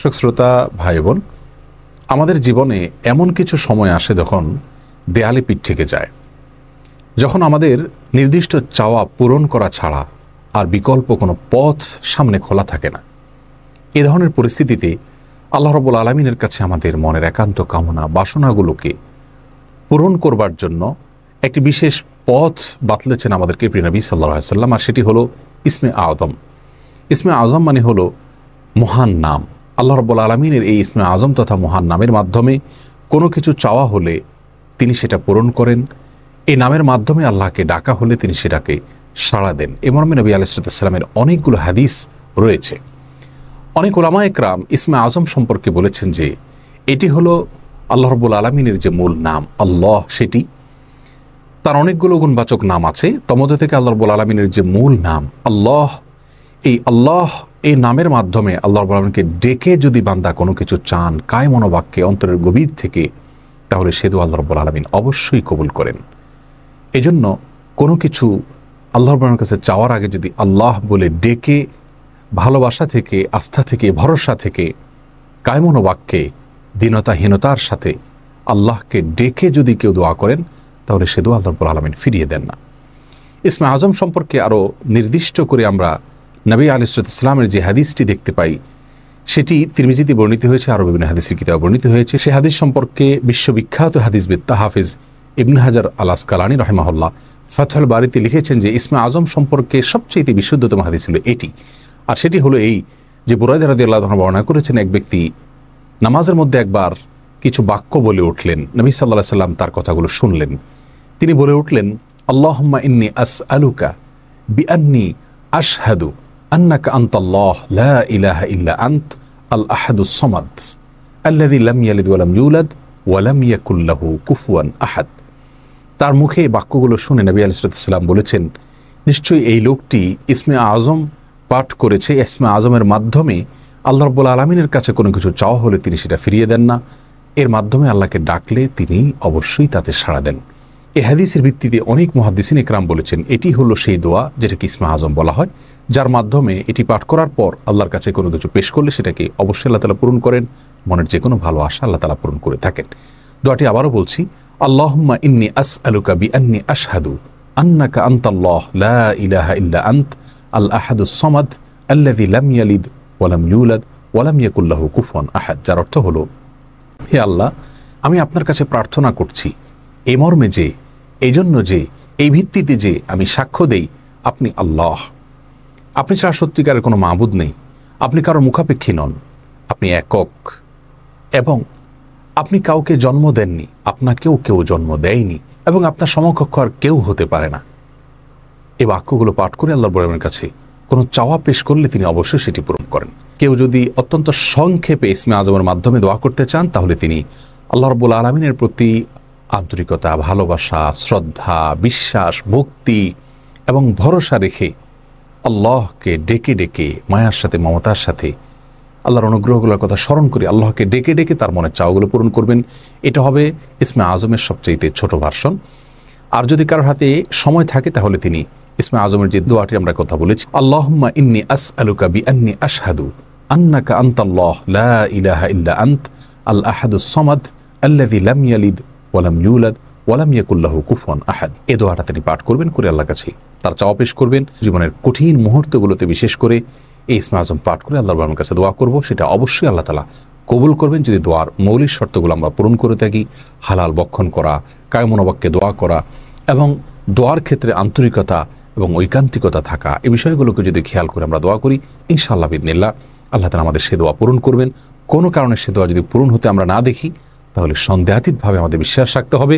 দর্শক শ্রোতা ভাই বোন, আমাদের জীবনে এমন কিছু সময় আসে যখন দেয়ালে পিঠ থেকে যায়, যখন আমাদের নির্দিষ্ট চাওয়া পূরণ করা ছাড়া আর বিকল্প কোনো পথ সামনে খোলা থাকে না। এ ধরনের পরিস্থিতিতে আল্লাহ রাব্বুল আলামিনের কাছে আমাদের মনের একান্ত কামনা বাসনাগুলোকে পূরণ করবার জন্য একটি বিশেষ পথ বাতলেছেন আমাদেরকে প্রিয় নবী সাল্লাল্লাহু আলাইহি ওয়াসাল্লাম, আর সেটি হলো ইসমে আযম। ইসমে আযম মানে হলো মহান নাম। আল্লাহ রাব্বুল আলামিনের এই ইসমে আযম তথা মহান নামের মাধ্যমে কোনো কিছু চাওয়া হলে তিনি সেটা পূরণ করেন। এই নামের মাধ্যমে আল্লাহকে ডাকা হলে তিনি সেটাকে সাড়া দেন। এ মর্মে নবী আলাইহিস সালামের অনেকগুলো হাদিস রয়েছে। অনেক উলামায়ে কেরাম ইসমে আযম সম্পর্কে বলেছেন যে এটি হলো আল্লাহ রাব্বুল আলামিনের যে মূল নাম আল্লাহ, সেটি তার অনেকগুলো গুণবাচক নাম আছে। তমধ্যে থেকে আল্লাহ রাব্বুল আলামিনের যে মূল নাম আল্লাহ, এই আল্লাহ এই নামের মাধ্যমে আল্লাহ রাব্বুল আলামিনকে ডেকে যদি বান্দা কোনো কিছু চান কায় মনোবাক্যে অন্তরের গভীর থেকে, তাহলে সে দোয়া আল্লাহ রাব্বুল আলামিন অবশ্যই কবুল করেন। এজন্য কোনো কিছু আল্লাহ রাব্বুল আলামিনের কাছে চাওয়ার আগে যদি আল্লাহ বলে ডেকে ভালোবাসা থেকে, আস্থা থেকে, ভরসা থেকে, কায় মনোবাক্যে দীনতাহীনতার সাথে আল্লাহকে ডেকে যদি কেউ দোয়া করেন, তাহলে সে দোয়া আল্লাহ রাব্বুল আলামিন ফিরিয়ে দেন না। ইসমে আযম সম্পর্কে আরও নির্দিষ্ট করে আমরা নবী আলাইহিস সালামের যে হাদিসটি দেখতে পাই, সেটি তিরমিজিতে বর্ণিত হয়েছে, আরও বিভিন্ন হাদিসের কিতাবে বর্ণিত হয়েছে। সে হাদিস সম্পর্কে বিশ্ববিখ্যাত হাদিসবিদ হাফিজ ইবনে হাজার আল আসকালানী রাহিমাহুল্লাহ ফাতহুল বারীতে লিখেছেন যে ইসমে আযম সম্পর্কে সবচেয়ে বিশুদ্ধতম হাদিস হলো এটি। আর সেটি হলো এই যে বুরায়দা রাদিয়াল্লাহু আনহু বর্ণনা করেছেন, এক ব্যক্তি নামাজের মধ্যে একবার কিছু বাক্য বলে উঠলেন। নবী সাল্লাল্লাহু আলাইহি সাল্লাম তার কথাগুলো শুনলেন। তিনি বলে উঠলেন, আল্লাহুম্মা ইন্নী আসআলুকা বিআন্নী আশহাদু আন্নাকা আনতাল্লাহ লা ইলাহা ইল্লা আনত আল আহাদুস সামাদ আল্লাযী লাম ইয়ালিদ ওয়া লাম ইউলাদ ওয়া লাম ইয়াকুল লাহু কুফুয়ান আহাদ। তার মুখে এই বাক্যগুলো শুনে নবী আলাইহিস সালাম বলেছেন, নিশ্চয়ই এই লোকটি ইসমে আযম পাঠ করেছে। ইসমে আযমের মাধ্যমে আল্লাহ রাব্বুল আলামিনের কাছে কোনো কিছু চাওয়া হলে তিনি সেটা ফিরিয়ে দেন না। এর মাধ্যমে আল্লাহকে ডাকলে তিনি অবশ্যই তাতে সাড়া দেন। এই হাদিসের ভিত্তিতে অনেক মুহাদ্দিসিন ইকরাম বলেছেন এটি হলো সেই দোয়া যেটাকে ইসমে আযম বলা হয়, যার মাধ্যমে এটি পাঠ করার পর আল্লাহর কাছে কোনো কিছু পেশ করলে সেটাকে অবশ্যই আল্লাহ তাআলা পূরণ করেন। মনের যে কোনো ভালো আশা আল্লাহ তাআলা পূরণ করে থাকেন। দোয়াটি আবারও বলছি, আল্লাহুম্মা ইন্নী আসআলুকা বিআন্নী আশহাদু আন্নাকা আনতাল্লাহ লা ইলাহা ইল্লা আনত আল আহাদুস সামাদ আল্লাযী লাম ইয়ালিদ ওয়া লাম ইউলাদ ওয়া লাম ইয়াকুল লাহু কুফুয়ান আহাদ। যার অর্থ হলো, হে আল্লাহ, আমি আপনার কাছে প্রার্থনা করছি এই মর্মে যে, এই জন্য যে, এই ভিত্তিতে যে আমি সাক্ষ্য দেই আপনি আল্লাহ, আপনি ছাড়া সত্যিকারের কোনো মাবুদ নেই, আপনি কারো মুখাপেক্ষী নন, আপনি একক, এবং আপনি কাউকে জন্ম দেননি, আপনাকেও কেউ জন্ম দেয়নি, এবং আপনার সমকক্ষ আর কেউ হতে পারে না। এই বাক্যগুলো পাঠ করে আল্লাহর বড়ের কাছে কোনো চাওয়া পেশ করলে তিনি অবশ্যই সেটি পূরণ করেন। কেউ যদি অত্যন্ত সংক্ষেপে ইসমে আযমের মাধ্যমে দোয়া করতে চান, তাহলে তিনি আল্লাহ রাব্বুল আলামিনের প্রতি আন্তরিকতা, ভালোবাসা, শ্রদ্ধা, বিশ্বাস, ভক্তি এবং ভরসা রেখে আল্লাহকে ডেকে ডেকে মায়ার সাথে, মমতার সাথে, আল্লাহর অনুগ্রহগুলোর কথা স্মরণ করে আল্লাহকে ডেকে ডেকে তার মনের চাওয়াগুলো পূরণ করবেন। এটা হবে ইসমে আযমের সবচেয়ে ছোট ভার্সন। আর যদি কারোর হাতে সময় থাকে তাহলে তিনি ইসমে আযমের যে দোয়াটি আমরা কথা বলেছি, আল্লাহুম্মা ইন্নী আসআলুকা বিআন্নী আশহাদু আন্নাকা আনতাল্লাহ লা ইলাহা ইল্লা আনত আল আহাদুস সামাদ আল্লাযী লাম ইয়ালিদ ওয়া লাম ইউলাদ ওয়া লাম ইয়াকুল লাহু কুফুয়ান আহাদ। এই দোয়াটা তিনি পাঠ করবেন, করে আল্লাহর কাছে তার চাওয়া পেশ করবেন। জীবনের কঠিন মুহূর্তগুলোতে বিশেষ করে এই ইসমে আযম পাঠ করে আল্লাহর কাছে দোয়া করব, সেটা অবশ্যই আল্লাহ তাআলা কবুল করবেন যদি দোয়ার মৌলিক শর্তগুলো আমরা পূরণ করে থাকি। হালাল বক্ষণ করা, কায় মনোবাক্যে দোয়া করা এবং দোয়ার ক্ষেত্রে আন্তরিকতা এবং ঐকান্তিকতা থাকা, এই বিষয়গুলোকে যদি খেয়াল করে আমরা দোয়া করি, ইনশাআল্লাহ বিইذনিল্লাহ আল্লাহ তাআলা আমাদের সে দোয়া পূরণ করবেন। কোনো কারণে সে দোয়া যদি পূরণ হতে আমরা না দেখি, তাহলে সন্দেহাতীতভাবে আমাদের বিশ্বাস রাখতে হবে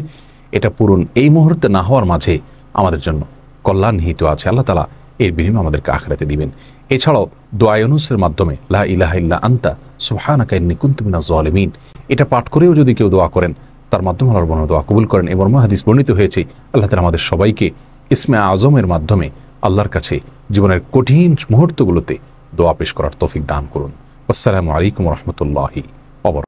এটা পূরণ এই মুহূর্তে না হওয়ার মাঝে আমাদের জন্য কল্যাণ নিহিত আছে। আল্লাহ তাআলা এর বিনিময় আমাদেরকে আখিরাতে দিবেন। এছাড়াও দোয়া ইউনুসের মাধ্যমে লা ইলাহা ইল্লা আনতা সুবহানাকা ইন্নী কুনতু মিনাজ জালিমিন, এটা পাঠ করেও যদি কেউ দোয়া করেন, তার মাধ্যমে আল্লাহর বর্ণনা দোয়া কবুল করেন। এবং হাদিস বর্ণিত হয়েছে, আল্লাহ তাআলা আমাদের সবাইকে ইসমে আযমের মাধ্যমে আল্লাহর কাছে জীবনের কঠিন মুহূর্তগুলোতে দোয়া পেশ করার তৌফিক দান করুন। আসসালামু আলাইকুম ওয়া রাহমাতুল্লাহি